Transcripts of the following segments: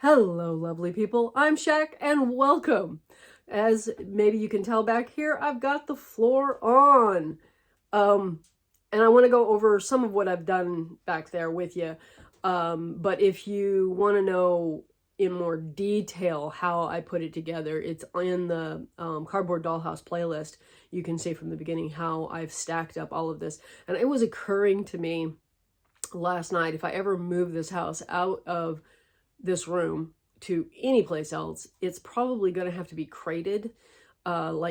Hello, lovely people. I'm Shaq, and welcome. As maybe you can tell back here, I've got the floor on. And I want to go over some of what I've done back there with you. But if you want to know in more detail how I put it together, it's in the Cardboard Dollhouse playlist. You can see from the beginning how I've stacked up all of this. And it was occurring to me last night, if I ever move this house out of this room to any place else, it's probably going to have to be crated, build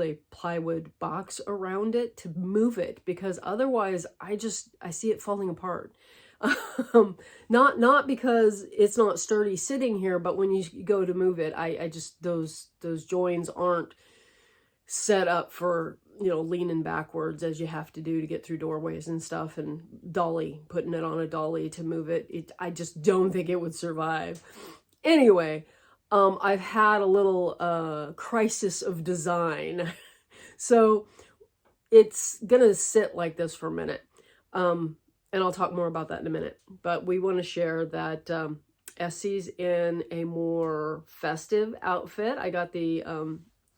a plywood box around it to move it, because otherwise I see it falling apart. Not because it's not sturdy sitting here, but when you go to move it, I just, those joins aren't set up for, leaning backwards as you have to do to get through doorways and stuff, and putting it on a dolly to move it. I just don't think it would survive. Anyway, I've had a little crisis of design. So it's gonna sit like this for a minute. And I'll talk more about that in a minute. But we want to share that Essie's in a more festive outfit. I got the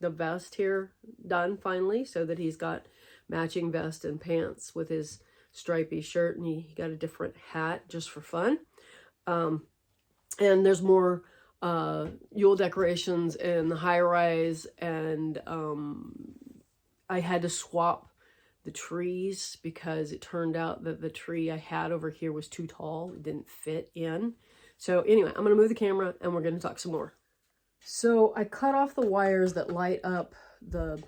vest here done finally, so that he's got matching vest and pants with his stripy shirt, and he got a different hat just for fun. And there's more Yule decorations in the high rise, and I had to swap the trees because it turned out that the tree I had over here was too tall. It didn't fit in. So anyway, I'm going to move the camera and we're going to talk some more. So I cut off the wires that light up the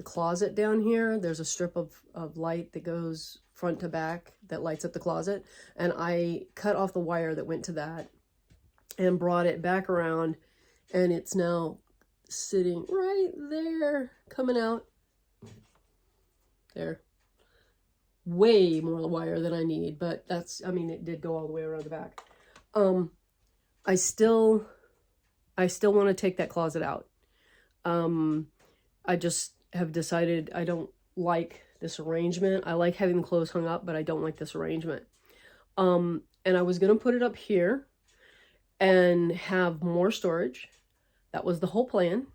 closet down here. There's a strip of light that goes front to back that lights up the closet. And I cut off the wire that went to that and brought it back around. And it's now sitting right there, coming out. There. Way more wire than I need, but it did go all the way around the back. I still want to take that closet out. I just have decided I don't like this arrangement. I like having the clothes hung up, but I don't like this arrangement. And I was going to put it up here and have more storage. That was the whole plan.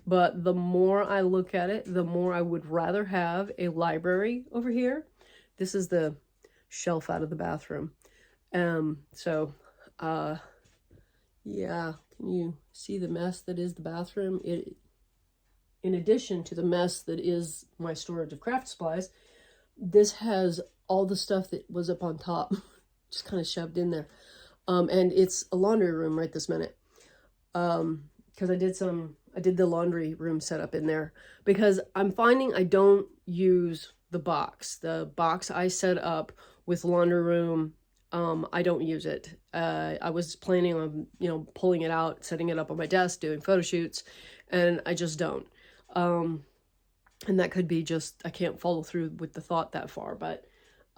But the more I look at it, the more I would rather have a library over here. This is the shelf out of the bathroom. Yeah, can you see the mess that is the bathroom? In addition to the mess that is my storage of craft supplies, this has all the stuff that was up on top, just kind of shoved in there. And it's a laundry room right this minute. Because I did the laundry room setup in there, because I'm finding I don't use the box. The box I set up with laundry room, I don't use it. I was planning on, pulling it out, setting it up on my desk, doing photo shoots, and I just don't. And that could be just, I can't follow through with the thought that far, but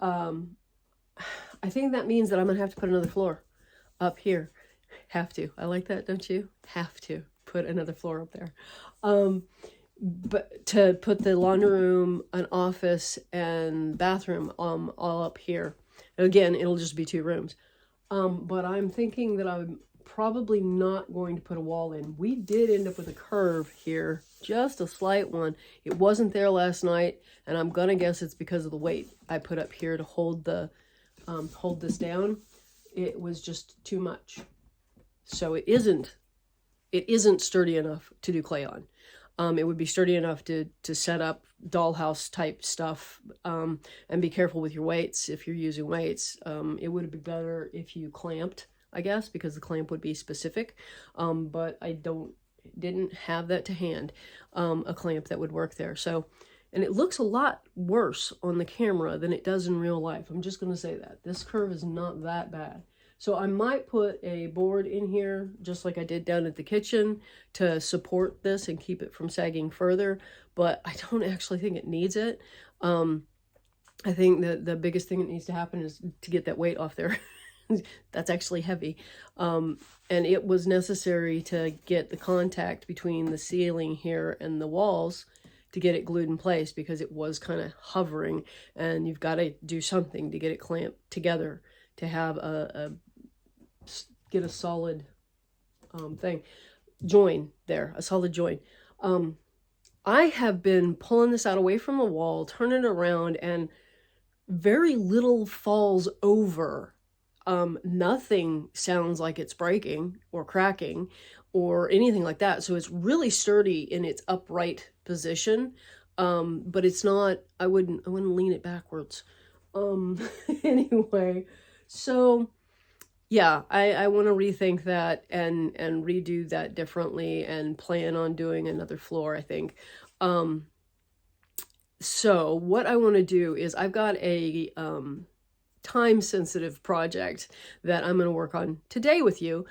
I think that means that I'm going to have to put another floor up here. Have to. I like that, don't you? Have to put another floor up there. But to put the laundry room, an office, and bathroom all up here. Again, it'll just be 2 rooms. But I'm thinking that I'm probably not going to put a wall in. We did end up with a curve here, just a slight one. It wasn't there last night, and I'm gonna guess it's because of the weight I put up here to hold this down. It was just too much. So it isn't sturdy enough to do clay on. It would be sturdy enough to set up dollhouse type stuff, and be careful with your weights if you're using weights. It would be better if you clamped, I guess, because the clamp would be specific. But I didn't have that to hand, a clamp that would work there. So, and it looks a lot worse on the camera than it does in real life. I'm just going to say that. This curve is not that bad. So I might put a board in here, just like I did down at the kitchen, to support this and keep it from sagging further, but I don't actually think it needs it. I think that the biggest thing that needs to happen is to get that weight off there. That's actually heavy. And it was necessary to get the contact between the ceiling here and the walls to get it glued in place, because it was kind of hovering, and you've got to do something to get it clamped together to have get a solid join there, a solid join. I have been pulling this out away from the wall, turning it around, and very little falls over. Nothing sounds like it's breaking or cracking or anything like that. So it's really sturdy in its upright position. But it's not, I wouldn't lean it backwards. Anyway, so yeah, I want to rethink that and redo that differently and plan on doing another floor, I think. So what I want to do is I've got a time-sensitive project that I'm going to work on today with you.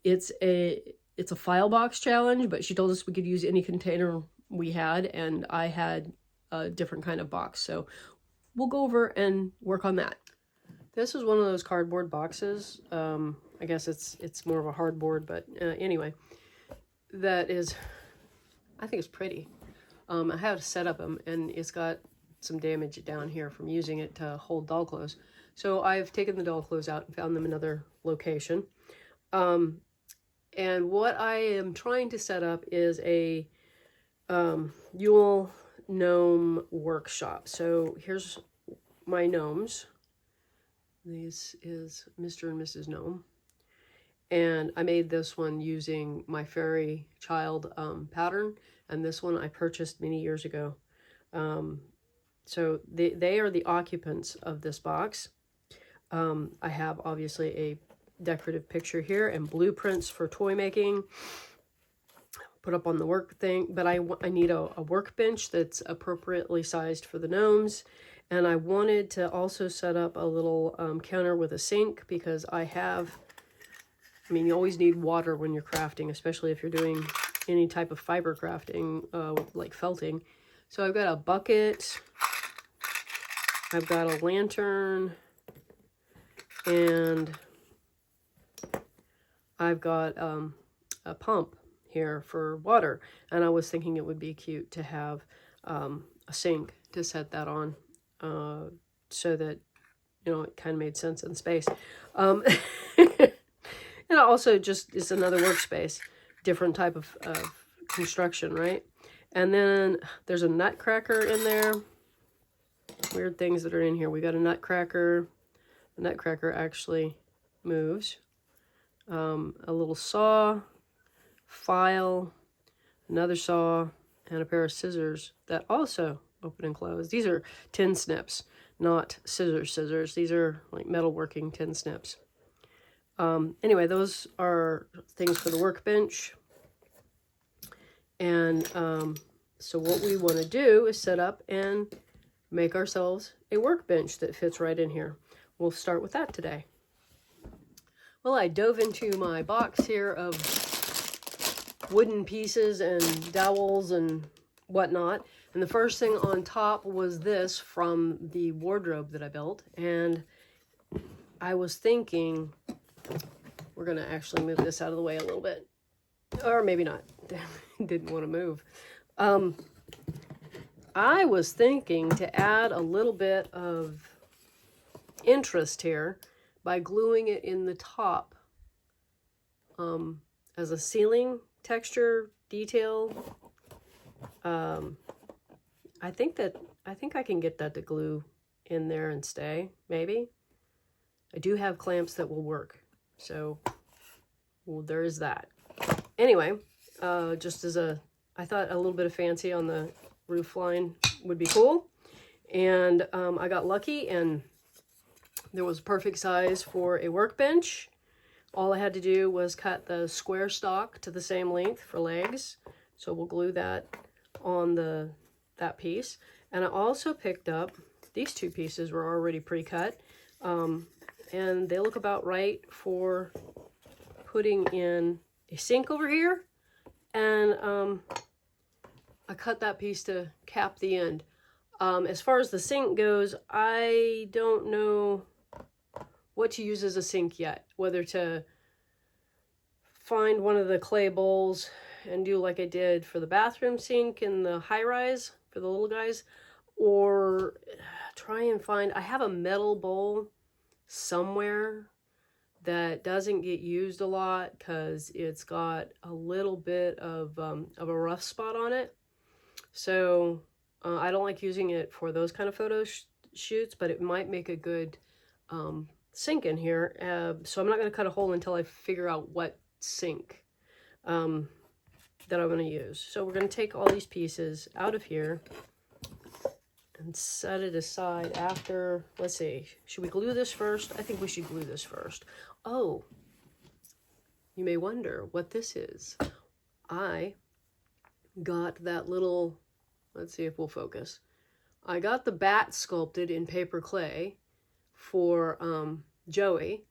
It's a file box challenge, but she told us we could use any container we had, and I had a different kind of box. So we'll go over and work on that. This is one of those cardboard boxes. I guess it's more of a hardboard, but anyway, that is, I think it's pretty. I have to set up them, and it's got some damage down here from using it to hold doll clothes. So I've taken the doll clothes out and found them another location. And what I am trying to set up is a Yule gnome workshop. So here's my gnomes. This is Mr. and Mrs. Gnome. And I made this one using my fairy child pattern. And this one I purchased many years ago. So they are the occupants of this box. I have obviously a decorative picture here and blueprints for toy making. Put up on the work thing. But I need a workbench that's appropriately sized for the gnomes. And I wanted to also set up a little counter with a sink because you always need water when you're crafting, especially if you're doing any type of fiber crafting, like felting. So I've got a bucket, I've got a lantern, and I've got a pump here for water. And I was thinking it would be cute to have a sink to set that on. So that, it kind of made sense in space. And also just is another workspace, different type of construction, right? And then there's a nutcracker in there. Weird things that are in here. We got a nutcracker. The nutcracker actually moves. A little saw, file, another saw, and a pair of scissors that also open and close. These are tin snips, not scissors. These are like metalworking tin snips. Anyway, those are things for the workbench. And so what we want to do is set up and make ourselves a workbench that fits right in here. We'll start with that today. Well, I dove into my box here of wooden pieces and dowels and whatnot. And the first thing on top was this from the wardrobe that I built. And I was thinking, we're going to actually move this out of the way a little bit. Or maybe not. Didn't want to move. I was thinking to add a little bit of interest here by gluing it in the top as a ceiling texture detail. I think I can get that to glue in there and stay, maybe. I do have clamps that will work, so there is that. Anyway, just as I thought a little bit of fancy on the roof line would be cool, and I got lucky, and there was a perfect size for a workbench. All I had to do was cut the square stock to the same length for legs, so we'll glue that on that piece. And I also picked up, these two pieces were already pre-cut, and they look about right for putting in a sink over here, and I cut that piece to cap the end. As far as the sink goes, I don't know what to use as a sink yet, whether to find one of the clay bowls and do like I did for the bathroom sink in the high-rise for the little guys, or try and find, I have a metal bowl somewhere that doesn't get used a lot because it's got a little bit of a rough spot on it. So I don't like using it for those kind of photo shoots, but it might make a good sink in here. So I'm not going to cut a hole until I figure out what sink that I'm going to use. So we're going to take all these pieces out of here and set it aside after. Let's see, should we glue this first? I think we should glue this first. Oh, you may wonder what this is. I got that little, let's see if we'll focus. I got the bat sculpted in paper clay for Joey,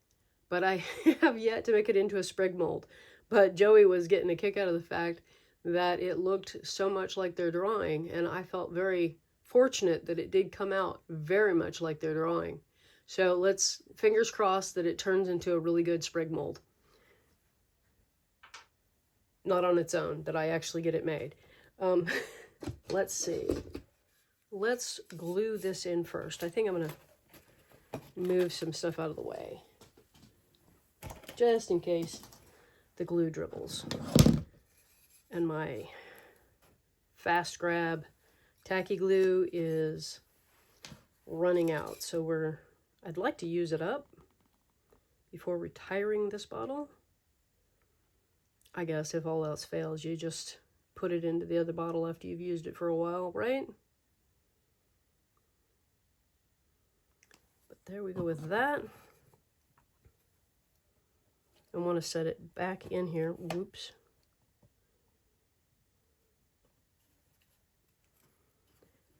but I have yet to make it into a sprig mold. But Joey was getting a kick out of the fact that it looked so much like their drawing, and I felt very fortunate that it did come out very much like their drawing. So let's, fingers crossed that it turns into a really good sprig mold. Not on its own, that I actually get it made. Let's see. Let's glue this in first. I think I'm going to move some stuff out of the way, just in case the glue dribbles. And my fast grab tacky glue is running out, so I'd like to use it up before retiring this bottle. I guess if all else fails, you just put it into the other bottle after you've used it for a while, right? But there we go with that. I want to set it back in here. Whoops.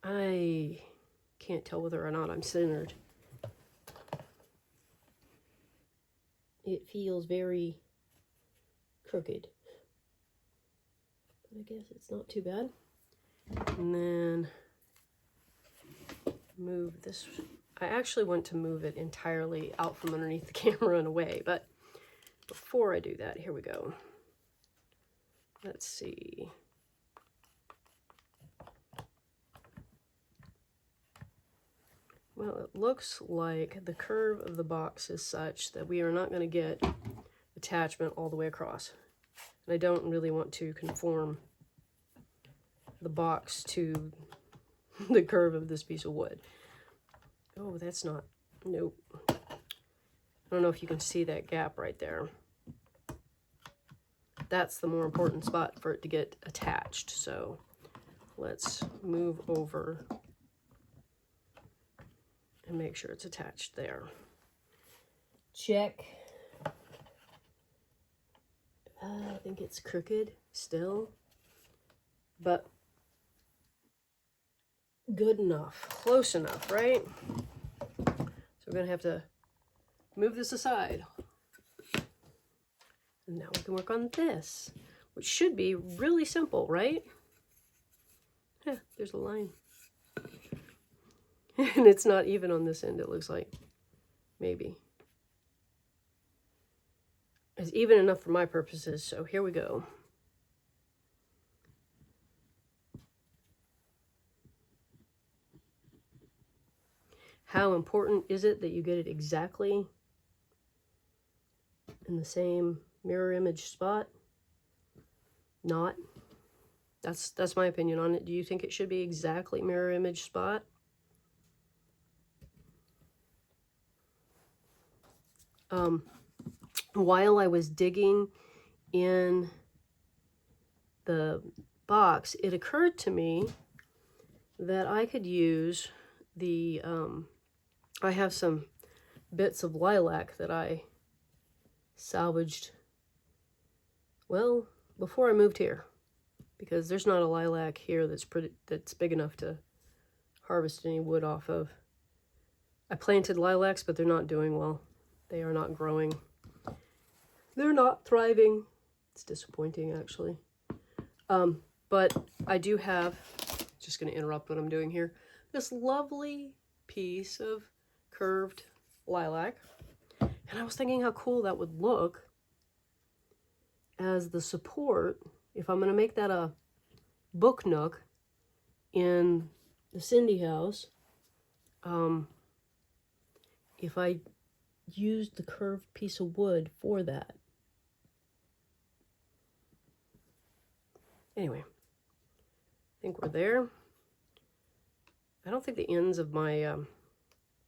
I can't tell whether or not I'm centered. It feels very crooked, but I guess it's not too bad. And then move this. I actually want to move it entirely out from underneath the camera and away, but before I do that, here we go. Let's see. Well, it looks like the curve of the box is such that we are not going to get attachment all the way across. And I don't really want to conform the box to the curve of this piece of wood. Oh, that's not, nope. I don't know if you can see that gap right there. That's the more important spot for it to get attached. So let's move over and make sure it's attached there. Check. I think it's crooked still, but good enough, close enough, right? So we're gonna have to move this aside. And now we can work on this, which should be really simple, right? Yeah, there's a line. And it's not even on this end, it looks like. Maybe. It's even enough for my purposes, so here we go. How important is it that you get it exactly in the same mirror image spot? Not. That's my opinion on it. Do you think it should be exactly mirror image spot? While I was digging in the box, it occurred to me that I could use the, I have some bits of lilac that I salvaged, well, before I moved here, because there's not a lilac here that's big enough to harvest any wood off of. I planted lilacs, but they're not doing well. They are not growing. They're not thriving. It's disappointing, actually. But I do have, just going to interrupt what I'm doing here, this lovely piece of curved lilac. And I was thinking how cool that would look as the support, if I'm going to make that a book nook in the Cindy house. If I used the curved piece of wood for that. Anyway, I think we're there. I don't think the ends of my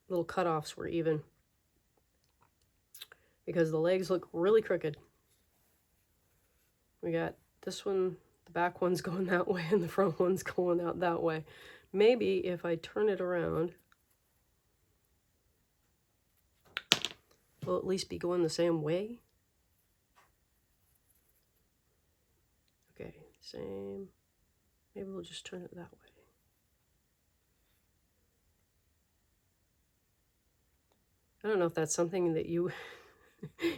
little cutoffs were even, because the legs look really crooked. We got this one, the back one's going that way, and the front one's going out that way. Maybe if I turn it around, will at least be going the same way. Okay, same. Maybe we'll just turn it that way. I don't know if that's something that you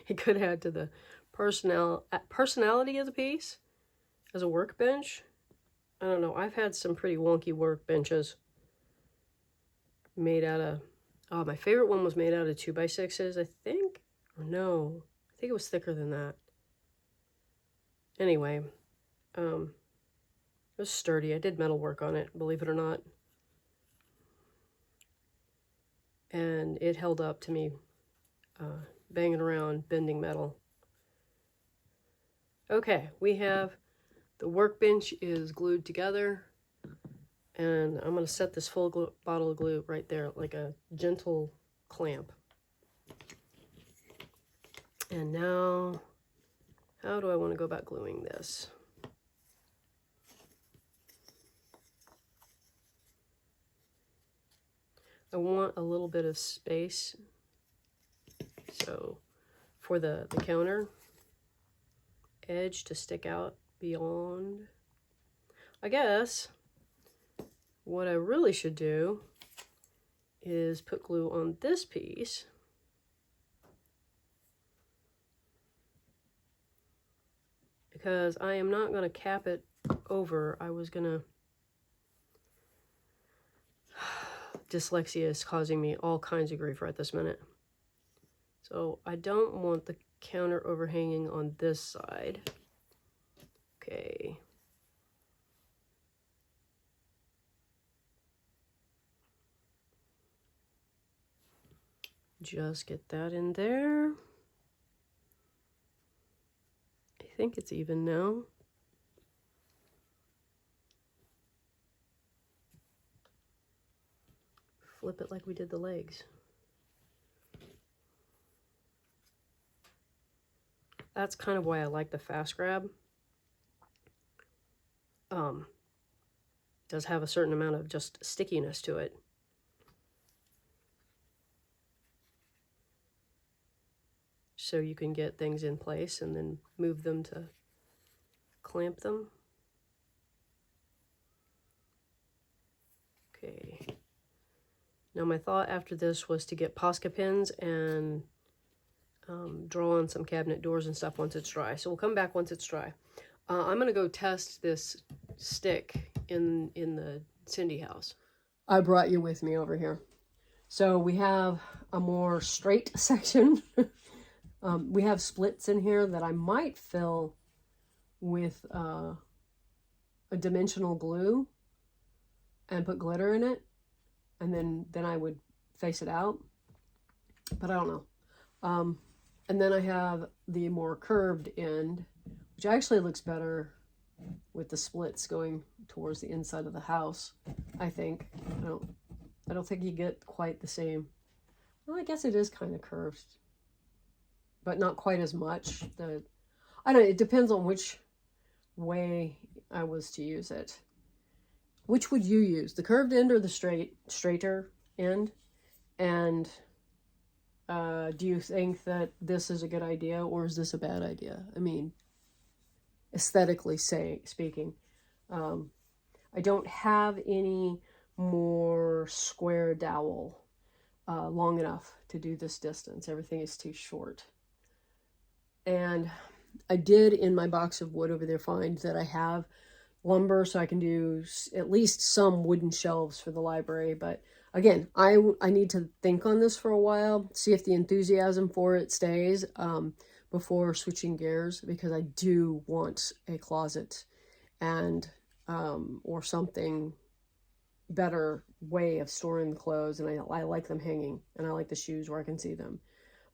it could add to the personality of the piece as a workbench. I don't know. I've had some pretty wonky workbenches made out of, oh, my favorite one was made out of 2x6s, I think. Or no, I think it was thicker than that. Anyway, it was sturdy. I did metal work on it, believe it or not. And it held up to me banging around, bending metal. Okay, we have the workbench is glued together, and I'm going to set this full bottle of glue right there, like a gentle clamp. And now, how do I want to go about gluing this? I want a little bit of space, so for the counter edge to stick out beyond. I guess what I really should do is put glue on this piece, because I am not going to cap it over. I was going to... Dyslexia is causing me all kinds of grief right this minute. So I don't want the counter overhanging on this side. Okay. Just get that in there. I think it's even now. Flip it like we did the legs. That's kind of why I like the fast grab. Does have a certain amount of just stickiness to it. So you can get things in place and then move them to clamp them. Okay. Now my thought after this was to get Posca pins and draw on some cabinet doors and stuff once it's dry. So we'll come back once it's dry. I'm going to go test this stick in the Cindy house. I brought you with me over here. So we have a more straight section. We have splits in here that I might fill with a dimensional glue and put glitter in it, and then I would face it out, but I don't know. And then I have the more curved end, which actually looks better with the splits going towards the inside of the house, I think. I don't think you get quite the same. Well, I guess it is kind of curved, but not quite as much. I don't know, it depends on which way I was to use it. Which would you use, the curved end or the straighter end? And do you think that this is a good idea, or is this a bad idea? I mean, aesthetically speaking. I don't have any more square dowel long enough to do this distance. Everything is too short. And I did, in my box of wood over there, find that I have lumber, so I can do at least some wooden shelves for the library. But again, I need to think on this for a while, see if the enthusiasm for it stays before switching gears, because I do want a closet and or something better way of storing the clothes, and I like them hanging, and I like the shoes where I can see them.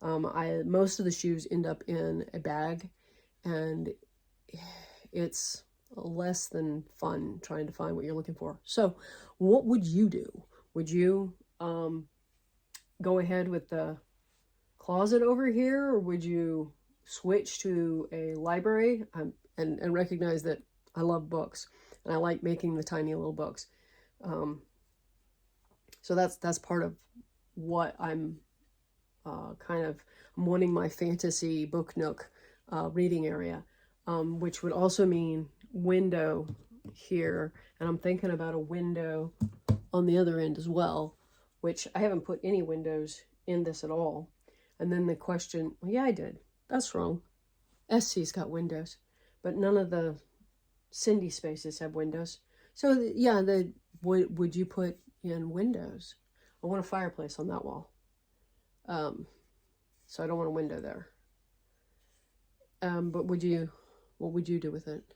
Most of the shoes end up in a bag, and it's less than fun trying to find what you're looking for. So what would you do? Would you go ahead with the closet over here, or would you switch to a library? And recognize that I love books, and I like making the tiny little books. So that's part of what I'm I'm wanting my fantasy book nook reading area, which would also mean window here. And I'm thinking about a window on the other end as well, which I haven't put any windows in this at all. And then the question, well, yeah, I did. That's wrong. SC's got windows, but none of the Cindy spaces have windows. So yeah, would you put in windows? I want a fireplace on that wall. So I don't want a window there. But what would you do with it?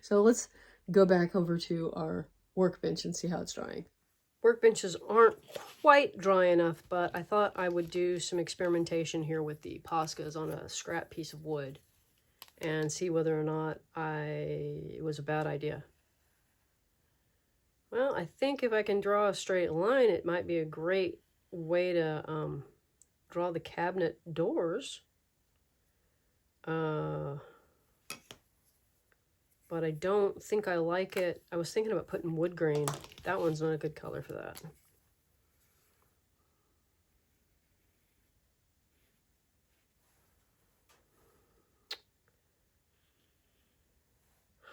So let's go back over to our workbench and see how it's drying. Workbenches aren't quite dry enough, but I thought I would do some experimentation here with the Poscas on a scrap piece of wood and see whether or not it was a bad idea. Well, I think if I can draw a straight line, it might be a great way to draw the cabinet doors. But I don't think I like it. I was thinking about putting wood grain. That one's not a good color for that.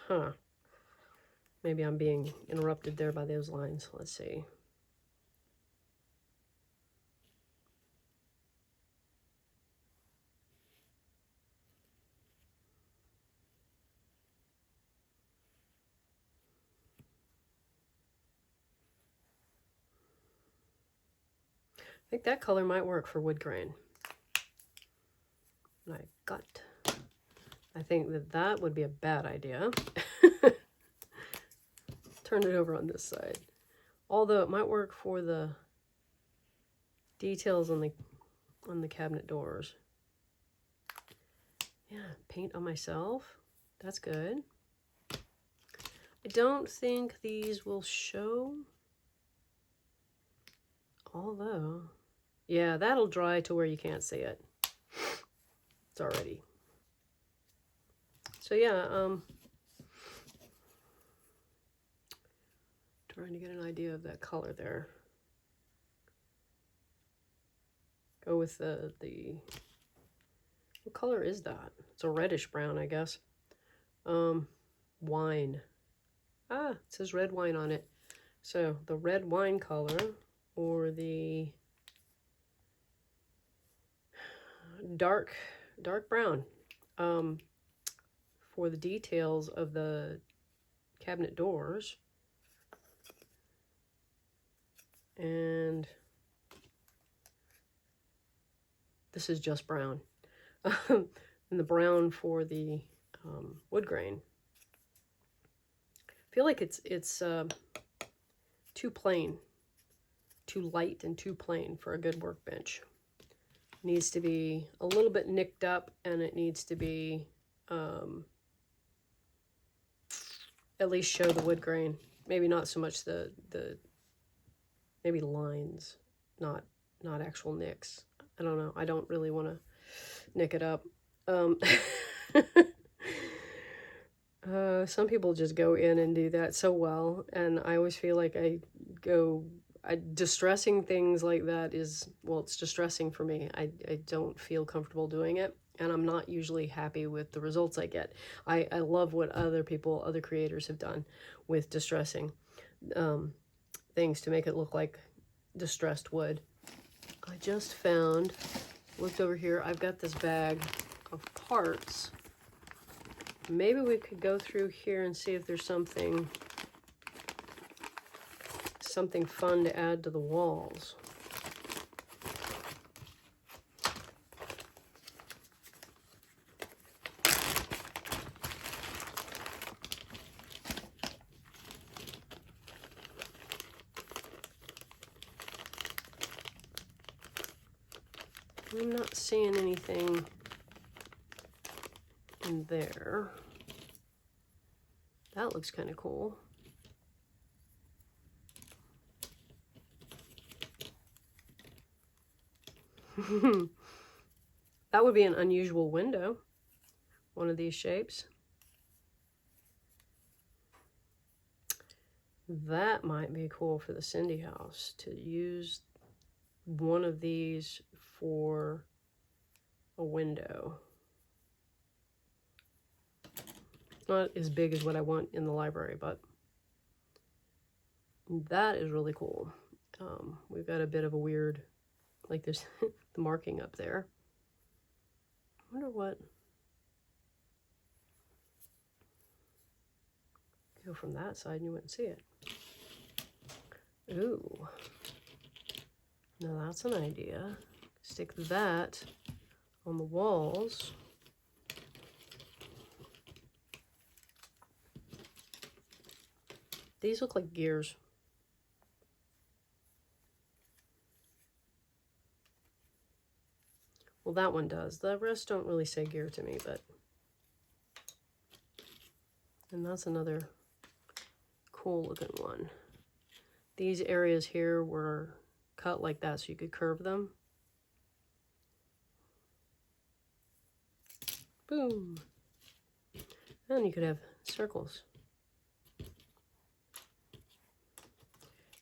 Huh. Maybe I'm being interrupted there by those lines. Let's see. I think that color might work for wood grain. My gut. I think that would be a bad idea. Turn it over on this side. Although it might work for the details on the cabinet doors. Yeah, paint on myself. That's good. I don't think these will show. Although, yeah, that'll dry to where you can't see it. It's already. So yeah, trying to get an idea of that color there. Go with the what color is that? It's a reddish brown, I guess. Wine. Ah, it says red wine on it. So the red wine color or the dark brown for the details of the cabinet doors. And this is just brown. And the brown for the wood grain. I feel like it's too plain, too light and too plain for a good workbench. It needs to be a little bit nicked up, and it needs to be at least show the wood grain. Maybe not so much the maybe lines, not actual nicks. I don't know. I don't really want to nick it up. Some people just go in and do that so well, and I always feel like distressing things like that is, well, it's distressing for me. I don't feel comfortable doing it, and I'm not usually happy with the results I get. I love what other creators have done with distressing things to make it look like distressed wood. I just looked over here, I've got this bag of parts. Maybe we could go through here and see if there's something fun to add to the walls. I'm not seeing anything in there. That looks kind of cool. That would be an unusual window, one of these shapes. That might be cool for the Cindy house, to use one of these for a window. Not as big as what I want in the library, but that is really cool. We've got a bit of a weird, like there's the marking up there. I wonder what. Go from that side and you wouldn't see it. Ooh. Now that's an idea. Stick that on the walls. These look like gears. Well, that one does. The rest don't really say gear to me, but... And that's another cool looking one. These areas here were cut like that so you could curve them. Boom. And you could have circles.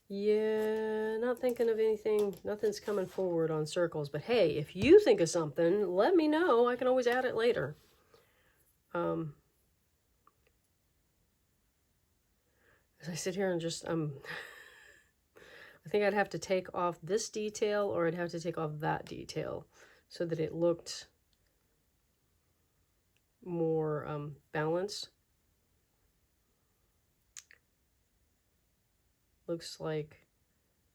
Yeah, not thinking of anything. Nothing's coming forward on circles. But hey, if you think of something, let me know. I can always add it later. As I sit here and just, I think I'd have to take off this detail, or I'd have to take off that detail so that it looked more balanced. Looks like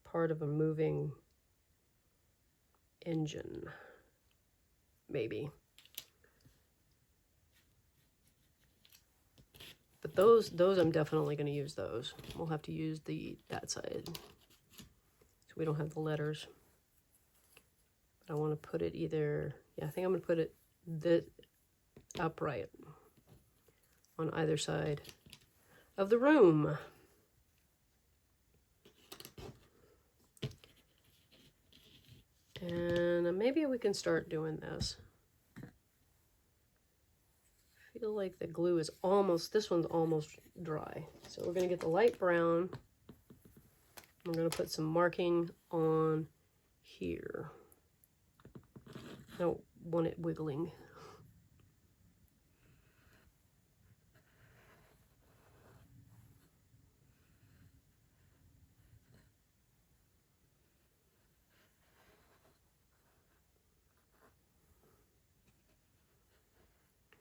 part of a moving engine, maybe. But those I'm definitely going to use those. We'll have to use that side, so we don't have the letters. But I want to put it either, yeah, I think I'm going to put it upright on either side of the room. And maybe we can start doing this. I feel like the glue is almost, this one's almost dry. So we're going to get the light brown. I'm going to put some marking on here. I don't want it wiggling.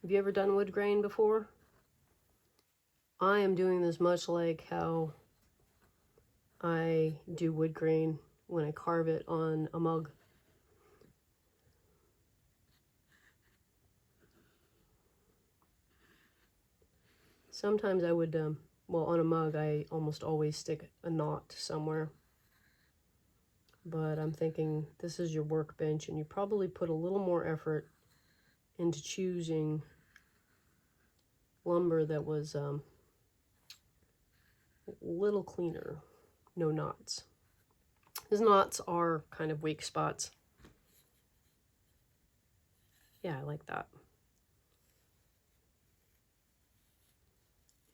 Have you ever done wood grain before? I am doing this much like how I do wood grain when I carve it on a mug. Sometimes I would, well, on a mug, I almost always stick a knot somewhere. But I'm thinking this is your workbench, and you probably put a little more effort into choosing lumber that was a little cleaner, no knots. Because knots are kind of weak spots. Yeah, I like that.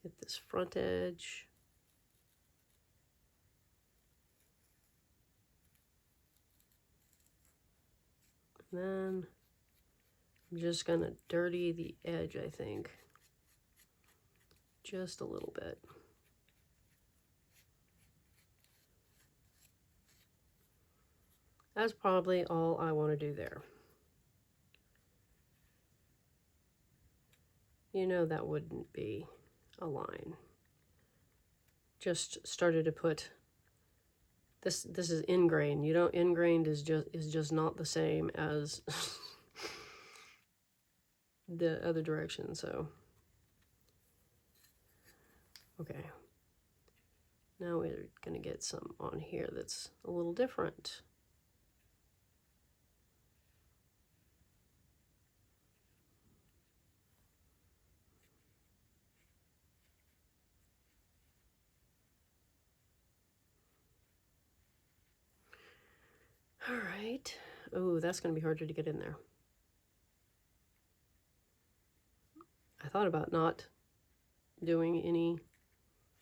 Hit this front edge. And then I'm just gonna dirty the edge, I think. Just a little bit. That's probably all I want to do there. You know that wouldn't be a line. Just started to put this is ingrained. You know, ingrained is just not the same as the other direction, so okay. Now we're gonna get some on here that's a little different. All right. Oh, that's going to be harder to get in there. I thought about not doing any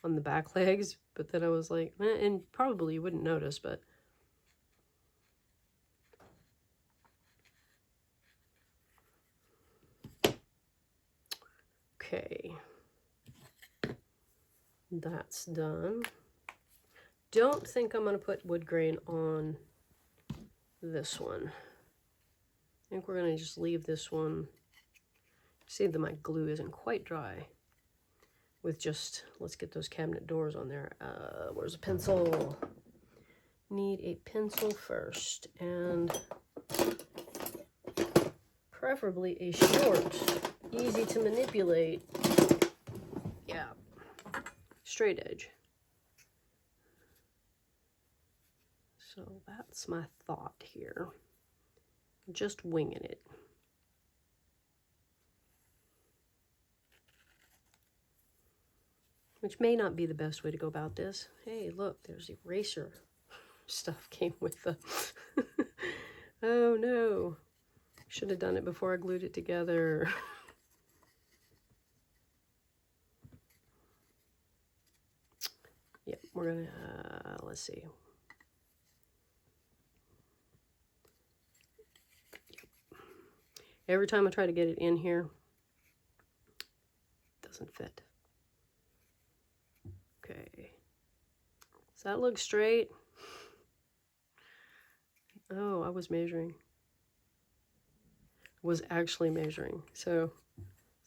on the back legs, but then I was like, and probably you wouldn't notice, but okay. That's done. Don't think I'm going to put wood grain on this one. I think we're going to just leave this one. See that my glue isn't quite dry. With just, let's get those cabinet doors on there. Where's a pencil? Need a pencil first, and preferably a short, easy to manipulate. Yeah, straight edge. So that's my thought here. Just winging it. Which may not be the best way to go about this. Hey, look, there's eraser stuff came with the... Oh no. Should have done it before I glued it together. Yeah, we're gonna, let's see. Every time I try to get it in here, it doesn't fit. Okay. Does that look straight? Oh, I was measuring. Was actually measuring, so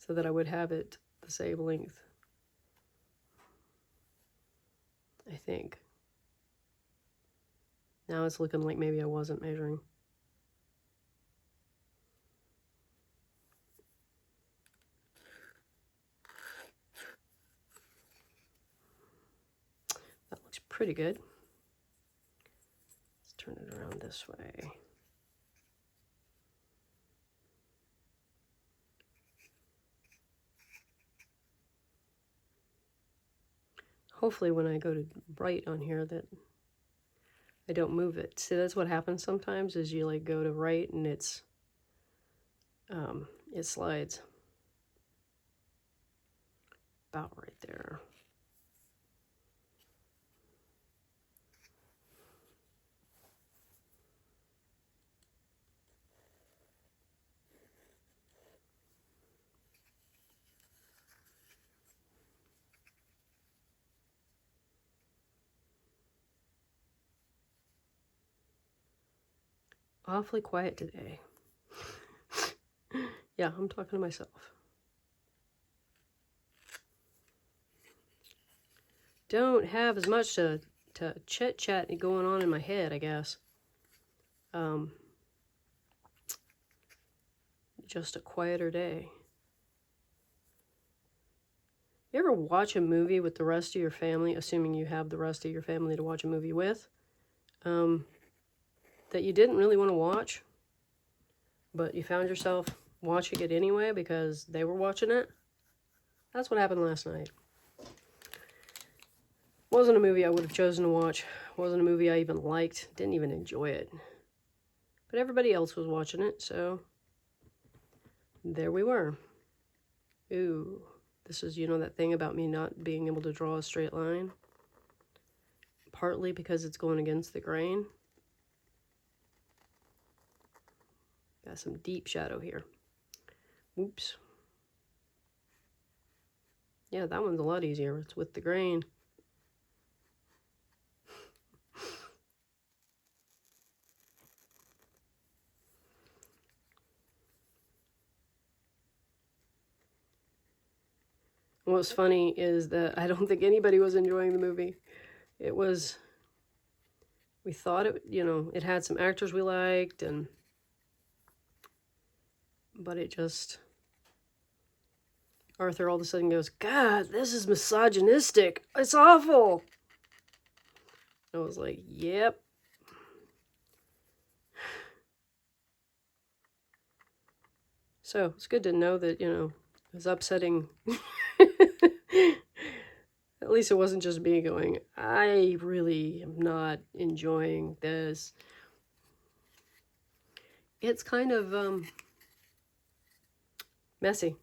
that I would have it the same length. I think. Now it's looking like maybe I wasn't measuring. That looks pretty good. Let's turn it around this way. Hopefully when I go to write on here that I don't move it. See, that's what happens sometimes is you like go to write and it's it slides about right there. Awfully quiet today. Yeah, I'm talking to myself. Don't have as much to chit-chat going on in my head, I guess. Just a quieter day. You ever watch a movie with the rest of your family, assuming you have the rest of your family to watch a movie with, that you didn't really want to watch, but you found yourself watching it anyway because they were watching it? That's what happened last night. Wasn't a movie I would have chosen to watch. Wasn't a movie I even liked. Didn't even enjoy it. But everybody else was watching it, so there we were. Ooh, this is, you know, that thing about me not being able to draw a straight line. Partly because it's going against the grain. Got some deep shadow here. Oops. Yeah, that one's a lot easier. It's with the grain. What's funny is that I don't think anybody was enjoying the movie. It was, we thought it, you know, it had some actors we liked, but it just, Arthur all of a sudden goes, God, this is misogynistic. It's awful. I was like, yep. So it's good to know that, you know, it was upsetting. At least it wasn't just me going, I really am not enjoying this. it's kind of messy.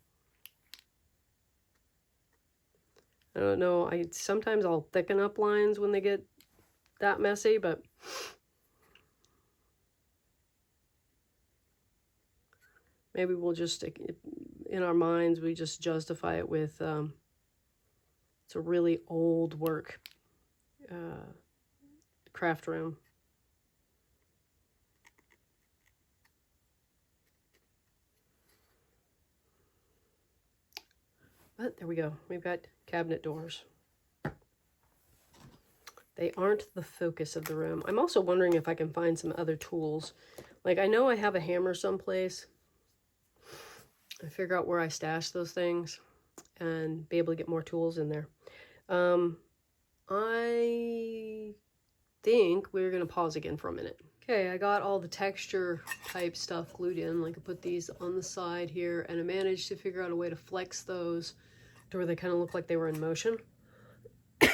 I don't know. Sometimes I'll thicken up lines when they get that messy, but maybe we'll just, in our minds, we just justify it with, it's a really old work craft room. But there we go. We've got cabinet doors. They aren't the focus of the room. I'm also wondering if I can find some other tools. Like, I know I have a hammer someplace. I figure out where I stash those things and be able to get more tools in there. I think we're going to pause again for a minute. Okay, I got all the texture type stuff glued in. Like, I put these on the side here, and I managed to figure out a way to flex those to where they kind of look like they were in motion.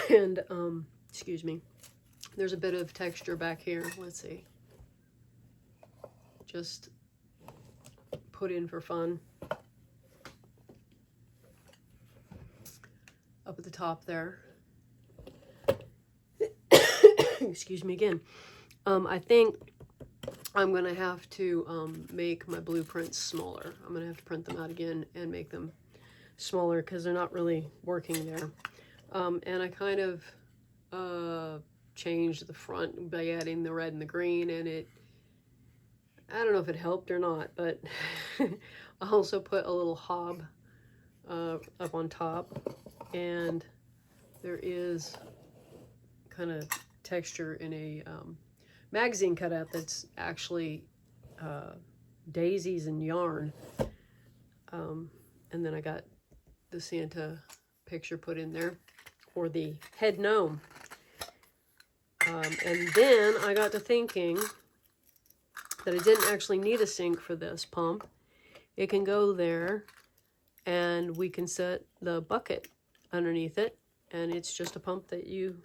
And, excuse me, there's a bit of texture back here. Let's see. Just put in for fun. Up at the top there. Excuse me again. I think I'm going to have to make my blueprints smaller. I'm going to have to print them out again and make them smaller because they're not really working there. And I kind of changed the front by adding the red and the green, and I don't know if it helped or not, but I also put a little hob up on top, and there is kind of texture in a magazine cutout that's actually daisies and yarn. And then I got the Santa picture put in there, or the head gnome. And then I got to thinking that I didn't actually need a sink for this pump. It can go there, and we can set the bucket underneath it, and it's just a pump that you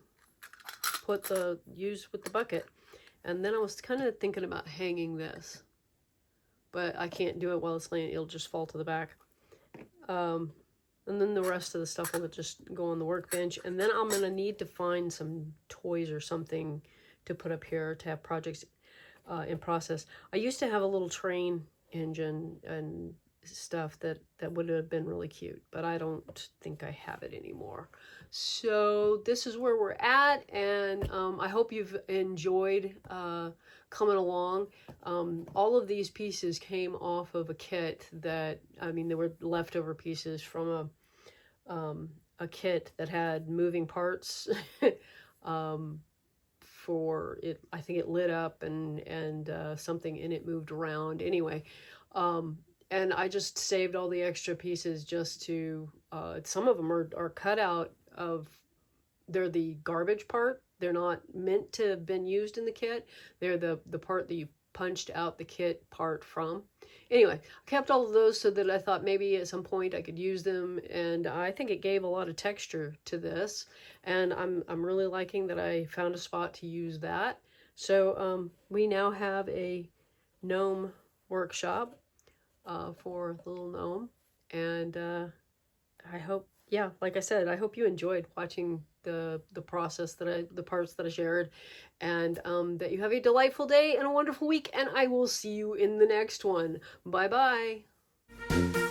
use with the bucket. And then I was kind of thinking about hanging this, but I can't do it while it's laying. It'll just fall to the back. And then the rest of the stuff will just go on the workbench. And then I'm going to need to find some toys or something to put up here to have projects in process. I used to have a little train engine and stuff that would have been really cute, but I don't think I have it anymore. So this is where we're at, and I hope you've enjoyed coming along. All of these pieces came off of a kit that, I mean, they were leftover pieces from a kit that had moving parts for it. I think it lit up and something in it moved around. Anyway, and I just saved all the extra pieces just to, some of them are cut out of, they're the garbage part. They're not meant to have been used in the kit. They're the part that you punched out the kit part from. Anyway, I kept all of those so that I thought maybe at some point I could use them, and I think it gave a lot of texture to this, and I'm really liking that I found a spot to use that. So we now have a gnome workshop for the little gnome, and I hope, yeah, like I said, I hope you enjoyed watching the process the parts that I shared, and that you have a delightful day and a wonderful week, and I will see you in the next one. Bye bye.